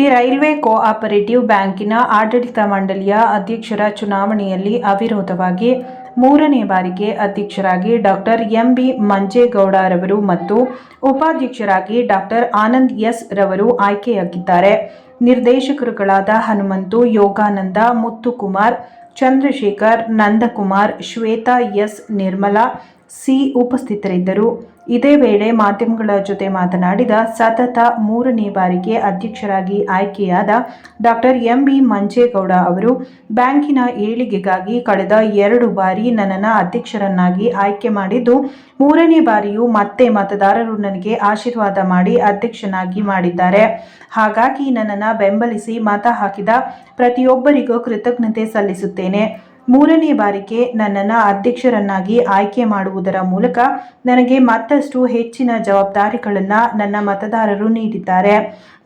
Shri railway cooperative ಬ್ಯಾಂಕಿನ ಆಡಳಿತ ಮಂಡಳಿಯ ಅಧ್ಯಕ್ಷರ ಚುನಾವಣೆಯಲ್ಲಿ ಅವಿರೋಧವಾಗಿ ಮೂರನೇ ಬಾರಿಗೆ ಅಧ್ಯಕ್ಷರಾಗಿ ಡಾಕ್ಟರ್ ಎಂಬಿ ಮಂಜೇಗೌಡರವರು ಮತ್ತು ಉಪಾಧ್ಯಕ್ಷರಾಗಿ ಡಾಕ್ಟರ್ ಆನಂದ್ ಎಸ್ ರವರು ಆಯ್ಕೆಯಾಗಿದ್ದಾರೆ. ನಿರ್ದೇಶಕರುಗಳಾದ ಹನುಮಂತು, ಯೋಗಾನಂದ, ಮುತ್ತುಕುಮಾರ್, ಚಂದ್ರಶೇಖರ್, ನಂದಕುಮಾರ್, ಶ್ವೇತಾ ಎಸ್, ನಿರ್ಮಲಾ ಸಿ ಉಪಸ್ಥಿತರಿದ್ದರು. ಇದೇ ವೇಳೆ ಮಾಧ್ಯಮಗಳ ಜೊತೆ ಮಾತನಾಡಿದ ಸತತ ಮೂರನೇ ಬಾರಿಗೆ ಅಧ್ಯಕ್ಷರಾಗಿ ಆಯ್ಕೆಯಾದ ಡಾಕ್ಟರ್ ಎಂಬಿ ಮಂಜೇಗೌಡ ಅವರು, ಬ್ಯಾಂಕಿನ ಏಳಿಗೆಗಾಗಿ ಕಳೆದ 2 ಬಾರಿ ನನ್ನನ್ನು ಅಧ್ಯಕ್ಷರನ್ನಾಗಿ ಆಯ್ಕೆ ಮಾಡಿದ್ದು, ಮೂರನೇ ಬಾರಿಯೂ ಮತ್ತೆ ಮತದಾರರು ನನಗೆ ಆಶೀರ್ವಾದ ಮಾಡಿ ಅಧ್ಯಕ್ಷನಾಗಿ ಮಾಡಿದ್ದಾರೆ. ಹಾಗಾಗಿ ನನ್ನನ್ನು ಬೆಂಬಲಿಸಿ ಮತ ಹಾಕಿದ ಪ್ರತಿಯೊಬ್ಬರಿಗೂ ಕೃತಜ್ಞತೆ ಸಲ್ಲಿಸುತ್ತೇನೆ. ಮೂರನೇ ಬಾರಿಗೆ ನನ್ನನ್ನು ಅಧ್ಯಕ್ಷರನ್ನಾಗಿ ಆಯ್ಕೆ ಮಾಡುವುದರ ಮೂಲಕ ನನಗೆ ಮತ್ತಷ್ಟು ಹೆಚ್ಚಿನ ಜವಾಬ್ದಾರಿಗಳನ್ನು ನನ್ನ ಮತದಾರರು ನೀಡಿದ್ದಾರೆ.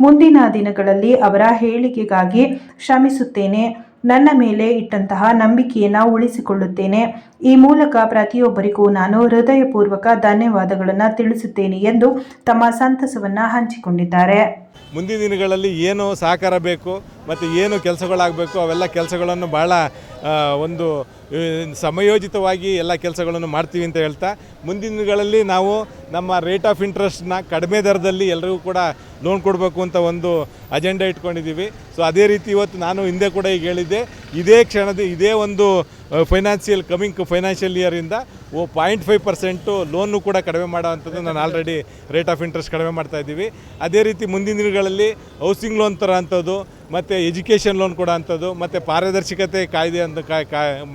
ಮುಂದಿನ ದಿನಗಳಲ್ಲಿ ಅವರ ಏಳಿಗೆಗಾಗಿ ಶ್ರಮಿಸುತ್ತೇನೆ. ನನ್ನ ಮೇಲೆ ಇಟ್ಟಂತಹ ನಂಬಿಕೆಯನ್ನು ಉಳಿಸಿಕೊಳ್ಳುತ್ತೇನೆ. ಈ ಮೂಲಕ ಪ್ರತಿಯೊಬ್ಬರಿಗೂ ನಾನು ಹೃದಯಪೂರ್ವಕ ಧನ್ಯವಾದಗಳನ್ನು ತಿಳಿಸುತ್ತೇನೆ ಎಂದು ತಮ್ಮ ಸಂತಸವನ್ನು ಹಂಚಿಕೊಂಡಿದ್ದಾರೆ. ಮುಂದಿನ ದಿನಗಳಲ್ಲಿ ಏನು ಸಹಕಾರ ಬೇಕು ಮತ್ತು ಏನು ಕೆಲಸಗಳಾಗಬೇಕು ಅವೆಲ್ಲ ಕೆಲಸಗಳನ್ನು ಭಾಳ ಒಂದು ಸಮಯೋಚಿತವಾಗಿ ಎಲ್ಲ ಕೆಲಸಗಳನ್ನು ಮಾಡ್ತೀವಿ ಅಂತ ಹೇಳ್ತಾ, ಮುಂದಿನ ದಿನಗಳಲ್ಲಿ ನಾವು ನಮ್ಮ ರೇಟ್ ಆಫ್ ಇಂಟ್ರೆಸ್ಟ್ನ ಕಡಿಮೆ ದರದಲ್ಲಿ ಎಲ್ಲರಿಗೂ ಕೂಡ ಲೋನ್ ಕೊಡಬೇಕು ಅಂತ ಒಂದು ಅಜೆಂಡಾ ಇಟ್ಕೊಂಡಿದ್ದೀವಿ. ಸೊ ಅದೇ ರೀತಿ ಇವತ್ತು ನಾನು ಹಿಂದೆ ಕೂಡ ಈಗ ಹೇಳಿದ್ದೆ, ಇದೇ ಒಂದು ಫೈನಾನ್ಷಿಯಲ್ ಇಯರಿಂದ 0.5% ಲೋನು ಕೂಡ ಕಡಿಮೆ ಮಾಡೋವಂಥದ್ದು ನಾನು ಆಲ್ರೆಡಿ ರೇಟ್ ಆಫ್ ಇಂಟ್ರೆಸ್ಟ್ ಕಡಿಮೆ ಮಾಡ್ತಾ ಇದ್ದೀವಿ. ಅದೇ ರೀತಿ ಮುಂದಿನ ದಿನಗಳಲ್ಲಿ ಹೌಸಿಂಗ್ ಲೋನ್ ಥರ ಅಂಥದ್ದು ಮತ್ತು ಎಜುಕೇಷನ್ ಲೋನ್ ಕೊಡೋ ಅಂಥದ್ದು ಮತ್ತು ಪಾರದರ್ಶಕತೆ ಕಾಯ್ದೆ ಅಂತ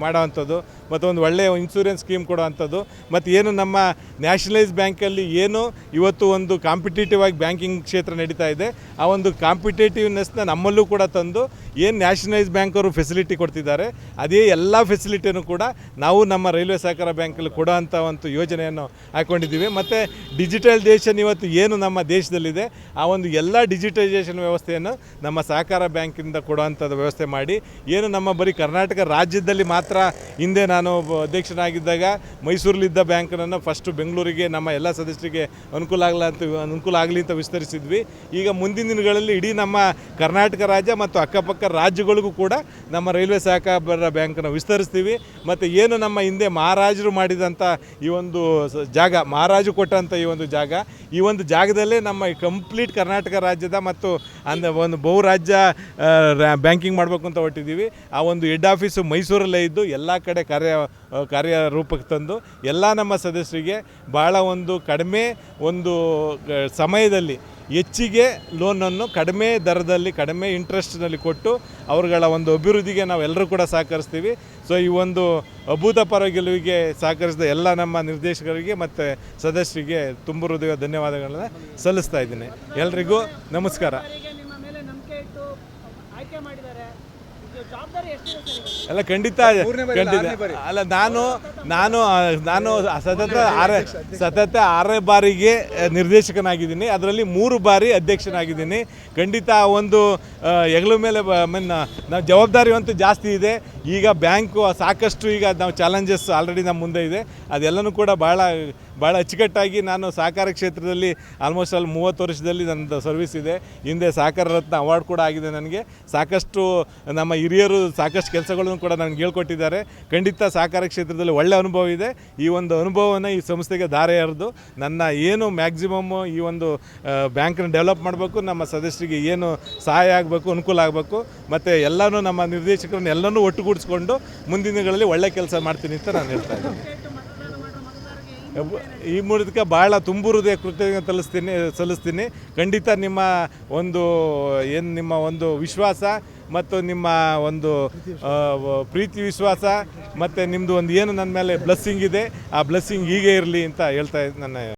ಮಾಡೋ ಅಂಥದ್ದು ಮತ್ತು ಒಂದು ಒಳ್ಳೆಯ ಇನ್ಶೂರೆನ್ಸ್ ಸ್ಕೀಮ್ ಕೊಡೋ ಅಂಥದ್ದು ಮತ್ತು ಏನು ನಮ್ಮ ನ್ಯಾಷನಲೈಸ್ ಬ್ಯಾಂಕಲ್ಲಿ ಏನು ಇವತ್ತು ಒಂದು ಕಾಂಪಿಟೇಟಿವ್ ಆಗಿ ಬ್ಯಾಂಕಿಂಗ್ ಕ್ಷೇತ್ರ ನಡೀತಾ ಇದೆ, ಆ ಒಂದು ಕಾಂಪಿಟೇಟಿವ್ನೆಸ್ನ ನಮ್ಮಲ್ಲೂ ಕೂಡ ತಂದು ಏನು ನ್ಯಾಷನಲೈಸ್ ಬ್ಯಾಂಕ್ ಅವರು ಫೆಸಿಲಿಟಿ ಕೊಡ್ತಿದ್ದಾರೆ ಅದೇ ಎಲ್ಲ ಫೆಸಿಲಿಟಿನೂ ಕೂಡ ನಾವು ನಮ್ಮ ರೈಲ್ವೆ ಸಹಕಾರ ಬ್ಯಾಂಕಲ್ಲಿ ಕೊಡೋ ಅಂಥ ಒಂದು ಯೋಜನೆಯನ್ನು ಹಾಕ್ಕೊಂಡಿದ್ದೀವಿ. ಮತ್ತು ಡಿಜಿಟಲೈಸೇಷನ್ ಇವತ್ತು ಏನು ನಮ್ಮ ದೇಶದಲ್ಲಿದೆ ಆ ಒಂದು ಎಲ್ಲ ಡಿಜಿಟಲೈಸೇಷನ್ ವ್ಯವಸ್ಥೆಯನ್ನು ನಮ್ಮ ಸಹಕಾರ ಬ್ಯಾಂಕಿಂದ ಕೊಡುವಂಥದ್ದು ವ್ಯವಸ್ಥೆ ಮಾಡಿ, ಏನು ನಮ್ಮ ಬರೀ ಕರ್ನಾಟಕ ರಾಜ್ಯದಲ್ಲಿ ಮಾತ್ರ ಹಿಂದೆ ನಾನು ಅಧ್ಯಕ್ಷನಾಗಿದ್ದಾಗ ಮೈಸೂರಲ್ಲಿದ್ದ ಬ್ಯಾಂಕನ್ನು ಫಸ್ಟು ಬೆಂಗಳೂರಿಗೆ ನಮ್ಮ ಎಲ್ಲ ಸದಸ್ಯರಿಗೆ ಅನುಕೂಲ ಆಗಲಿ ಅಂತ ವಿಸ್ತರಿಸಿದ್ವಿ. ಈಗ ಮುಂದಿನ ದಿನಗಳಲ್ಲಿ ಇಡೀ ನಮ್ಮ ಕರ್ನಾಟಕ ರಾಜ್ಯ ಮತ್ತು ಅಕ್ಕಪಕ್ಕ ರಾಜ್ಯಗಳಿಗೂ ಕೂಡ ನಮ್ಮ ರೈಲ್ವೆ ಸಹಕಾರ ಬ್ಯಾಂಕನ್ನು ವಿಸ್ತರಿಸ್ತೀವಿ. ಮತ್ತು ಏನು ನಮ್ಮ ಹಿಂದೆ ಮಹಾರಾಜರು ಮಾಡಿದಂಥ ಈ ಒಂದು ಜಾಗ, ಮಹಾರಾಜರು ಕೊಟ್ಟಂಥ ಈ ಒಂದು ಜಾಗದಲ್ಲೇ ನಮ್ಮ ಕಂಪ್ಲೀಟ್ ಕರ್ನಾಟಕ ರಾಜ್ಯದ ಮತ್ತು ಒಂದು ಬಹುರಾಜ್ಯ ಬ್ಯಾಂಕಿಂಗ್ ಮಾಡಬೇಕು ಅಂತ ಹೊರಟಿದ್ದೀವಿ. ಆ ಒಂದು ಹೆಡ್ ಆಫೀಸು ಮೈಸೂರಲ್ಲೇ ಇದ್ದು ಎಲ್ಲ ಕಡೆ ಕಾರ್ಯರೂಪಕ್ಕೆ ತಂದು ಎಲ್ಲ ನಮ್ಮ ಸದಸ್ಯರಿಗೆ ಭಾಳ ಒಂದು ಕಡಿಮೆ ಒಂದು ಸಮಯದಲ್ಲಿ ಹೆಚ್ಚಿಗೆ ಲೋನನ್ನು ಕಡಿಮೆ ದರದಲ್ಲಿ ಕಡಿಮೆ ಇಂಟ್ರೆಸ್ಟ್ನಲ್ಲಿ ಕೊಟ್ಟು ಅವರುಗಳ ಒಂದು ಅಭಿವೃದ್ಧಿಗೆ ನಾವು ಎಲ್ಲರೂ ಕೂಡ ಸಹಕರಿಸ್ತೀವಿ. ಸೊ ಈ ಒಂದು ಅಭೂತಪೂರ್ವ ಗೆಲುವಿಗೆ ಸಹಕರಿಸಿದ ಎಲ್ಲ ನಮ್ಮ ನಿರ್ದೇಶಕರಿಗೆ ಮತ್ತು ಸದಸ್ಯರಿಗೆ ತುಂಬ ಹೃದಯ ಧನ್ಯವಾದಗಳನ್ನು ಸಲ್ಲಿಸ್ತಾ ಇದ್ದೀನಿ. ಎಲ್ರಿಗೂ ನಮಸ್ಕಾರ. ಅಲ್ಲ ಖಂಡಿತ ಅಲ್ಲ, ನಾನು ಸತತ 6 ಬಾರಿಗೆ ನಿರ್ದೇಶಕನಾಗಿದ್ದೀನಿ. ಅದರಲ್ಲಿ 3 ಬಾರಿ ಅಧ್ಯಕ್ಷನಾಗಿದ್ದೀನಿ. ಖಂಡಿತ ಒಂದು ಹೆಗಲ ಮೇಲೆ ನಾವು ಜವಾಬ್ದಾರಿ ಅಂತೂ ಜಾಸ್ತಿ ಇದೆ. ಈಗ ಬ್ಯಾಂಕು ಸಾಕಷ್ಟು ಈಗ ನಾವು ಚಾಲೆಂಜಸ್ ಆಲ್ರೆಡಿ ನಮ್ಮ ಮುಂದೆ ಇದೆ. ಅದೆಲ್ಲನೂ ಕೂಡ ಭಾಳ ಅಚ್ಚುಕಟ್ಟಾಗಿ ನಾನು ಸಹಕಾರ ಕ್ಷೇತ್ರದಲ್ಲಿ ಆಲ್ಮೋಸ್ಟ್ 30 ವರ್ಷದಲ್ಲಿ ನನ್ನದು ಸರ್ವಿಸ್ ಇದೆ. ಹಿಂದೆ ಸಹಕಾರ ರತ್ನ ಅವಾರ್ಡ್ ಕೂಡ ಆಗಿದೆ ನನಗೆ. ಸಾಕಷ್ಟು ನಮ್ಮ ಹಿರಿಯರು ಸಾಕಷ್ಟು ಕೆಲಸಗಳನ್ನು ಕೂಡ ನನಗೆ ಹೇಳ್ಕೊಟ್ಟಿದ್ದಾರೆ. ಖಂಡಿತ ಸಹಕಾರ ಕ್ಷೇತ್ರದಲ್ಲಿ ಒಳ್ಳೆಯ ಅನುಭವ ಇದೆ. ಈ ಒಂದು ಅನುಭವವನ್ನು ಈ ಸಂಸ್ಥೆಗೆ ಧಾರೆ ಎರೆದು ನನ್ನ ಏನು ಮ್ಯಾಕ್ಸಿಮಮ್ ಈ ಒಂದು ಬ್ಯಾಂಕನ್ನು ಡೆವಲಪ್ ಮಾಡಬೇಕು, ನಮ್ಮ ಸದಸ್ಯರಿಗೆ ಏನು ಸಹಾಯ ಆಗಬೇಕು, ಅನುಕೂಲ ಆಗಬೇಕು, ಮತ್ತು ಎಲ್ಲನೂ ನಮ್ಮ ನಿರ್ದೇಶಕರನ್ನು ಎಲ್ಲನೂ ಒಟ್ಟುಗೂಡಿಸ್ಕೊಂಡು ಮುಂದಿನ ದಿನಗಳಲ್ಲಿ ಒಳ್ಳೆ ಕೆಲಸ ಮಾಡ್ತೀನಿ ಅಂತ ನಾನು ಹೇಳ್ತಾ ಇದ್ದೀನಿ. ಈ ಮೂಲಕ ಭಾಳ ತುಂಬ ಹೃದಯ ಕೃತಜ್ಞತೆ ಸಲ್ಲಿಸ್ತೀನಿ. ಖಂಡಿತ ನಿಮ್ಮ ಒಂದು ವಿಶ್ವಾಸ ಮತ್ತು ನಿಮ್ಮ ಒಂದು ಪ್ರೀತಿ ವಿಶ್ವಾಸ ಮತ್ತು ನಿಮ್ಮದು ಒಂದು ಏನು ನನ್ನ ಮೇಲೆ ಬ್ಲೆಸ್ಸಿಂಗ್ ಇದೆ, ಆ ಬ್ಲೆಸ್ಸಿಂಗ್ ಹೀಗೆ ಇರಲಿ ಅಂತ ಹೇಳ್ತಾ ನನ್ನ